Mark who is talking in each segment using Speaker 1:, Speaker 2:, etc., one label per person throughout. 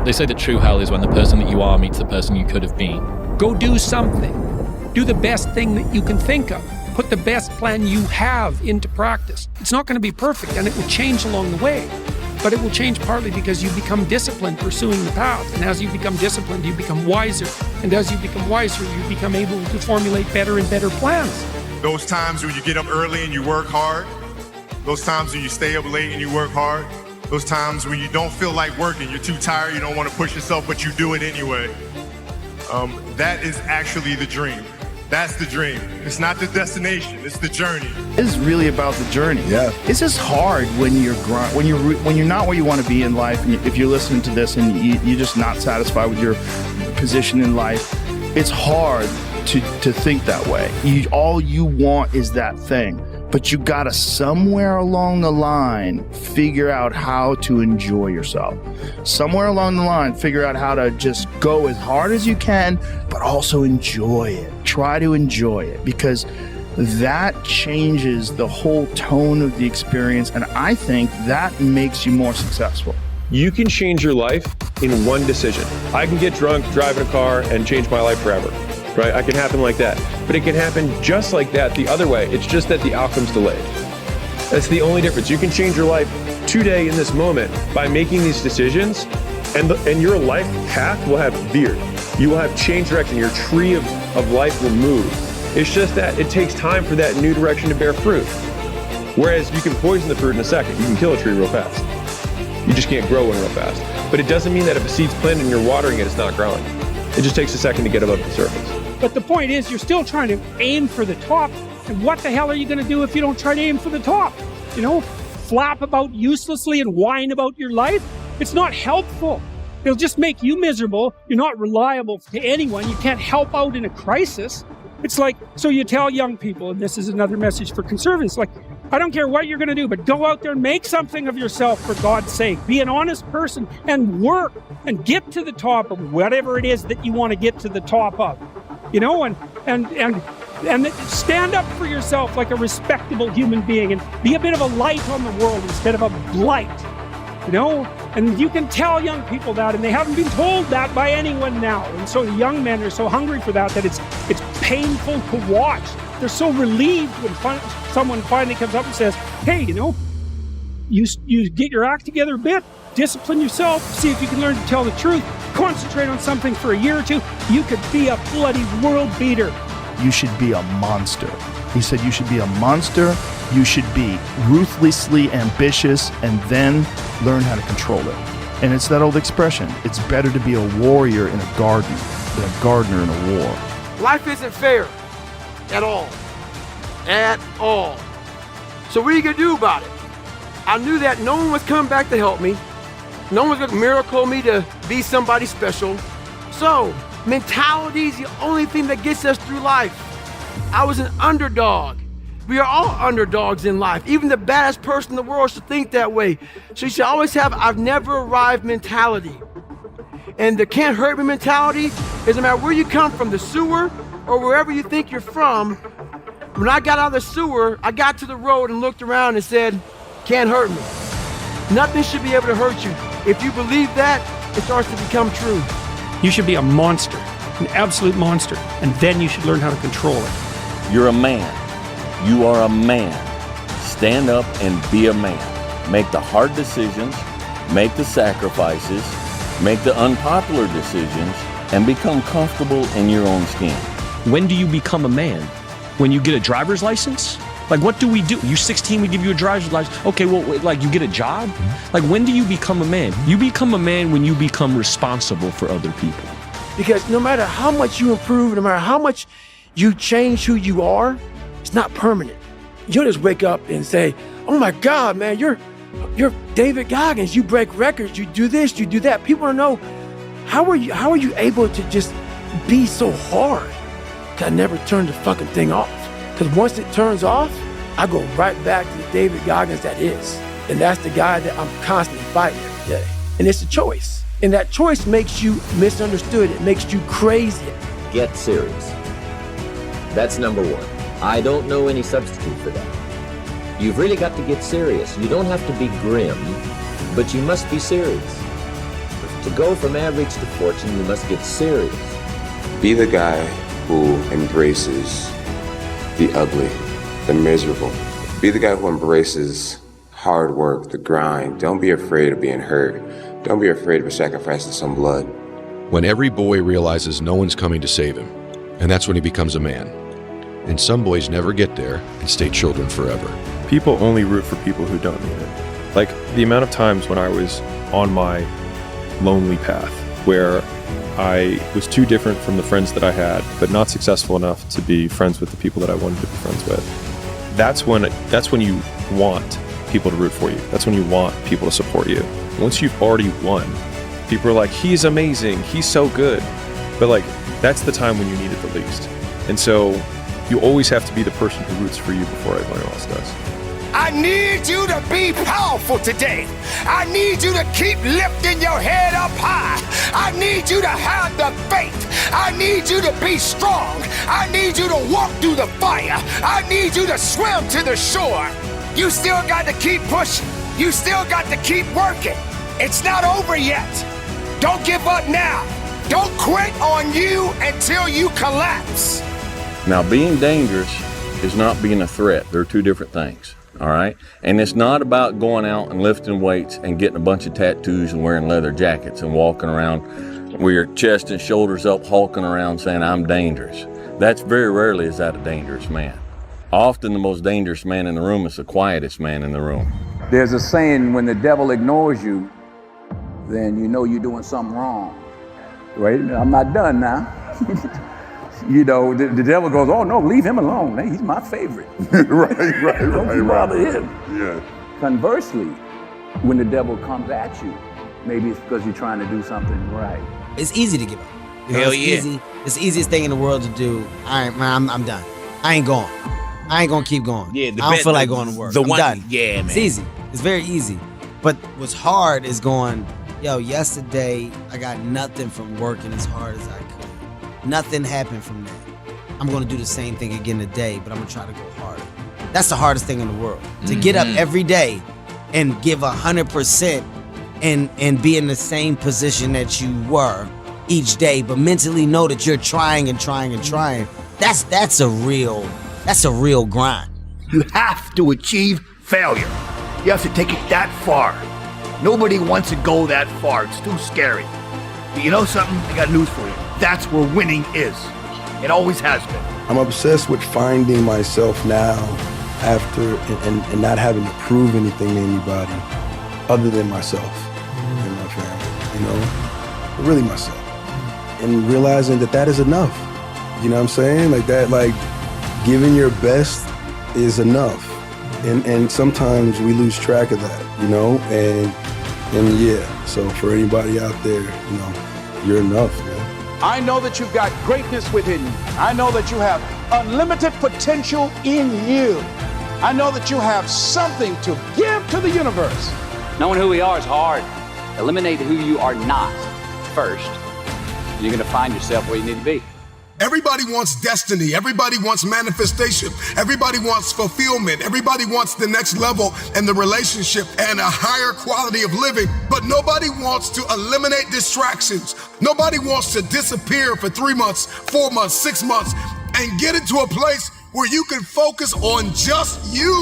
Speaker 1: They say that true hell is when the person that you are meets the person you could have been.
Speaker 2: Go do something. Do the best thing that you can think of. Put the best plan you have into practice. It's not going to be perfect, and it will change along the way. But it will change partly because you become disciplined pursuing the path. And as you become disciplined, you become wiser. And as you become wiser, you become able to formulate better and better plans.
Speaker 3: Those times when you get up early and you work hard, those times when you stay up late and you work hard, those times when you don't feel like working, you're too tired, you don't want to push yourself, but you do it anyway. That is actually the dream. That's the dream. It's not the destination, it's the journey.
Speaker 4: It's really about the journey.
Speaker 5: Yeah.
Speaker 4: It's just hard when you're not where you want to be in life, and if you're listening to this and you're just not satisfied with your position in life. It's hard to think that way. All you want is that thing. But you gotta somewhere along the line figure out how to enjoy yourself. Somewhere along the line, figure out how to just go as hard as you can, but also enjoy it. Try to enjoy it, because that changes the whole tone of the experience, and I think that makes you more successful.
Speaker 6: You can change your life in one decision. I can get drunk, drive in a car, and change my life forever. Right? It can happen like that. But it can happen just like that the other way. It's just that the outcome's delayed. That's the only difference. You can change your life today in this moment by making these decisions, and your life path will have veered. You will have changed direction. Your tree of life will move. It's just that it takes time for that new direction to bear fruit. Whereas you can poison the fruit in a second. You can kill a tree real fast. You just can't grow one real fast. But it doesn't mean that if a seed's planted and you're watering it, it's not growing. It just takes a second to get above the surface.
Speaker 2: But the point is, you're still trying to aim for the top. And what the hell are you going to do if you don't try to aim for the top? You know, flap about uselessly and whine about your life? It's not helpful. It'll just make you miserable. You're not reliable to anyone. You can't help out in a crisis. It's like, so you tell young people, and this is another message for conservatives, like, I don't care what you're going to do, but go out there and make something of yourself for God's sake. Be an honest person and work and get to the top of whatever it is that you want to get to the top of. You know, and stand up for yourself like a respectable human being and be a bit of a light on the world instead of a blight. You know, and you can tell young people that, and they haven't been told that by anyone now. And so the young men are so hungry for that it's painful to watch. They're so relieved when someone finally comes up and says, hey, you know, you get your act together a bit, discipline yourself, see if you can learn to tell the truth, concentrate on something for a year or two, you could be a bloody world beater.
Speaker 4: You should be a monster. He said you should be a monster, you should be ruthlessly ambitious, and then learn how to control it. And it's that old expression, it's better to be a warrior in a garden than a gardener in a war.
Speaker 7: Life isn't fair. At all. At all. So what are you going to do about it? I knew that no one was coming back to help me. No one's going to miracle me to be somebody special. So, mentality is the only thing that gets us through life. I was an underdog. We are all underdogs in life. Even the baddest person in the world should think that way. So you should always have I've never arrived mentality. And the can't hurt me mentality is no matter where you come from, the sewer or wherever you think you're from. When I got out of the sewer, I got to the road and looked around and said, can't hurt me. Nothing should be able to hurt you. If you believe that, it starts to become true.
Speaker 2: You should be a monster, an absolute monster, and then you should learn how to control it.
Speaker 8: You're a man. You are a man. Stand up and be a man. Make the hard decisions, make the sacrifices, make the unpopular decisions, and become comfortable in your own skin.
Speaker 9: When do you become a man? When you get a driver's license? Like, what do we do? You're 16, we give you a driver's license. Okay, well, like, you get a job? Like, when do you become a man? You become a man when you become responsible for other people.
Speaker 7: Because no matter how much you improve, no matter how much you change who you are, it's not permanent. You'll just wake up and say, oh my God, man, you're David Goggins. You break records, you do this, you do that. People don't know, how are you able to just be so hard? I never turned the fucking thing off. Because once it turns off, I go right back to the David Goggins that is. And that's the guy that I'm constantly fighting every day. And it's a choice. And that choice makes you misunderstood. It makes you crazy.
Speaker 10: Get serious. That's number one. I don't know any substitute for that. You've really got to get serious. You don't have to be grim, but you must be serious. To go from average to fortune, you must get serious.
Speaker 5: Be the guy who embraces the ugly, the miserable. Be the guy who embraces hard work, the grind. Don't be afraid of being hurt. Don't be afraid of sacrificing some blood.
Speaker 11: When every boy realizes no one's coming to save him, and that's when he becomes a man. And some boys never get there and stay children forever.
Speaker 6: People only root for people who don't need it. Like the amount of times when I was on my lonely path where I was too different from the friends that I had, but not successful enough to be friends with the people that I wanted to be friends with. That's when you want people to root for you. That's when you want people to support you. Once you've already won, people are like, he's amazing, he's so good. But like, that's the time when you need it the least. And so you always have to be the person who roots for you before everyone else does.
Speaker 12: I need you to be powerful today. I need you to keep lifting your head up high. I need you to have the faith. I need you to be strong. I need you to walk through the fire. I need you to swim to the shore. You still got to keep pushing. You still got to keep working. It's not over yet. Don't give up now. Don't quit on you until you collapse.
Speaker 8: Now, being dangerous is not being a threat. They're two different things. All right? And it's not about going out and lifting weights and getting a bunch of tattoos and wearing leather jackets and walking around with your chest and shoulders up, hulking around saying, I'm dangerous. That's very rarely is that a dangerous man. Often the most dangerous man in the room is the quietest man in the room.
Speaker 13: There's a saying, when the devil ignores you, then you know you're doing something wrong. Right? I'm not done now. You know, the devil goes, oh no, leave him alone. Hey, he's my favorite. Don't bother him.
Speaker 5: Yeah.
Speaker 13: Conversely, when the devil comes at you, maybe it's because you're trying to do something right.
Speaker 14: It's easy to give up.
Speaker 15: Hell yeah.
Speaker 14: Easy. It's the easiest thing in the world to do. All right, man, I'm done. I ain't going. I ain't gonna keep going.
Speaker 15: Yeah,
Speaker 14: I don't feel like going to work. I'm done.
Speaker 15: Yeah, man.
Speaker 14: It's easy. It's very easy. But what's hard is going, yo, yesterday I got nothing from working as hard as I could. Nothing happened from that. I'm gonna do the same thing again today, but I'm gonna try to go harder. That's the hardest thing in the world. To get up every day and give 100% and be in the same position that you were each day, but mentally know that you're trying and trying and trying. That's a real grind.
Speaker 12: You have to achieve failure. You have to take it that far. Nobody wants to go that far. It's too scary. But you know something? I got news for you. That's where winning is. It always has been.
Speaker 16: I'm obsessed with finding myself now after and not having to prove anything to anybody other than myself and my family, you know? Really myself. And realizing that is enough. You know what I'm saying? Like that, like giving your best is enough. And sometimes we lose track of that, you know? And yeah, so for anybody out there, you know, you're enough, man.
Speaker 12: I know that you've got greatness within you. I know that you have unlimited potential in you. I know that you have something to give to the universe.
Speaker 17: Knowing who we are is hard. Eliminate who you are not first. You're gonna find yourself where you need to be.
Speaker 18: Everybody wants destiny. Everybody wants manifestation. Everybody wants fulfillment. Everybody wants the next level in the relationship and a higher quality of living. But nobody wants to eliminate distractions. Nobody wants to disappear for 3 months, 4 months, 6 months, and get into a place where you can focus on just you.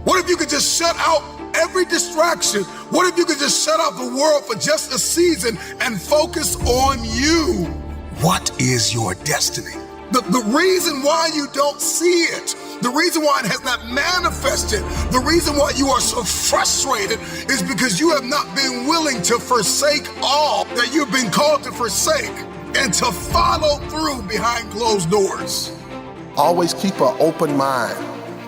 Speaker 18: What if you could just shut out every distraction? What if you could just shut out the world for just a season and focus on you? What is your destiny? The reason why you don't see it, the reason why it has not manifested, the reason why you are so frustrated is because you have not been willing to forsake all that you've been called to forsake and to follow through behind closed doors.
Speaker 19: Always keep an open mind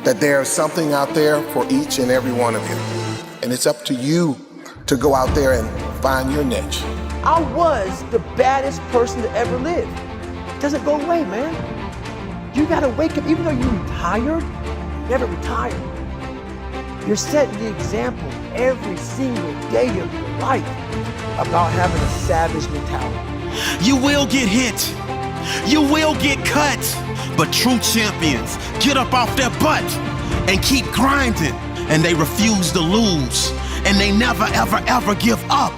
Speaker 19: that there's something out there for each and every one of you. And it's up to you to go out there and find your niche.
Speaker 7: I was the baddest person to ever live. It doesn't go away, man. You gotta wake up, even though you're retired, never retired. You're setting the example every single day of your life about having a savage mentality.
Speaker 20: You will get hit. You will get cut. But true champions get up off their butt and keep grinding. And they refuse to lose. And they never, ever, ever give up.